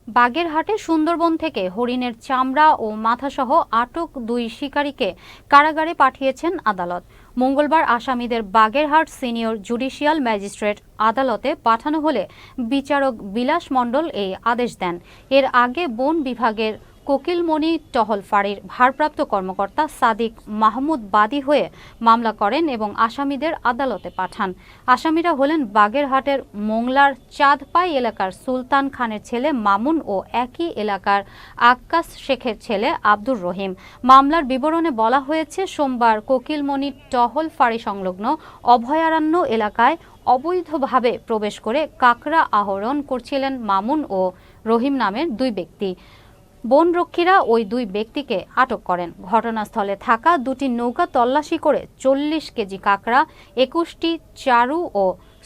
বাগেরহাটে সুন্দরবন থেকে হরিণের চামড়া ও মাথাসহ আটক 2 শিকারীকে কারাগারে পাঠিয়েছেন আদালত। মঙ্গলবার আসামিদের বাগেরহাট সিনিয়র জুডিশিয়াল ম্যাজিস্ট্রেট আদালতে পাঠানো হলে বিচারক বিলাস মণ্ডল এই আদেশ দেন। এর আগে বন বিভাগের কোকিলমণি টহল ফাঁড়ির ভারপ্রাপ্ত কর্মকর্তা সাদিক মাহমুদ বাদী হয়ে মামলা করেন এবং আসামিদের আদালতে পাঠান। আসামিরা হলেন বাগেরহাটের মোংলার চাঁদপাই এলাকার সুলতান খানের ছেলে মামুন ও একই এলাকার আক্কাস শেখের ছেলে আব্দুর রহিম। মামলার বিবরণে বলা হয়েছে, সোমবার কোকিলমণি টহল ফাঁড়ি সংলগ্ন অভয়ারণ্য এলাকায় অবৈধভাবে প্রবেশ করে কাঁকড়া আহরণ করছিলেন মামুন ও রহিম নামের 2 ব্যক্তি। বনরক্ষীরা ওই 2 ব্যক্তিকে আটক করেন। ঘটনাস্থলে থাকা 2টি নৌকা তল্লাশি করে 40 কেজি কাঁকড়া, 21টি চারু ও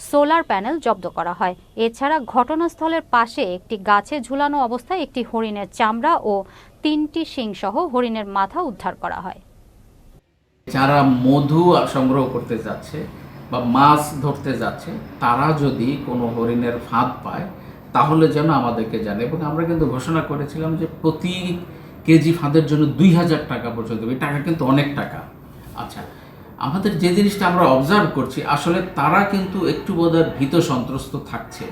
সোলার প্যানেল জব্দ করা হয়। এছাড়া ঘটনাস্থলের পাশে একটি গাছে ঝুলানো অবস্থায় একটি হরিণের চামড়া ও 3টি শিং সহ হরিণের মাথা উদ্ধার করা হয়। যারা মধু সংগ্রহ করতে যাচ্ছে বা মাছ ধরতে যাচ্ছে, তারা যদি কোনো হরিণের ফাঁদ পায় তাহলে যেন আমাদেরকে জানে। এবং আমরা কিন্তু ঘোষণা করেছিলাম যে প্রতি কেজি ফাঁদের জন্য 2000 টাকা পর্যন্ত। এই টাকা কিন্তু অনেক টাকা। আচ্ছা, আমাদের যে জিনিসটা আমরা অবজার্ভ করছি, আসলে তারা কিন্তু একটু বোধহয় ভীত সন্ত্রস্ত থাকছে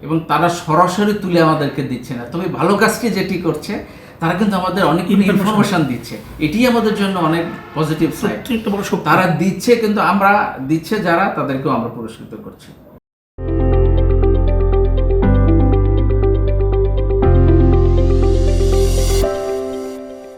এবং তারা সরাসরি তুলে আমাদেরকে দিচ্ছে না। তবে ভালো কাজটি যেটি করছে, তারা কিন্তু আমাদের অনেক ইনফরমেশন দিচ্ছে। এটি আমাদের জন্য অনেক পজিটিভ সাইড। তারা দিচ্ছে, কিন্তু আমরা দিচ্ছে যারা, তাদেরকেও আমরা পুরস্কৃত করছি।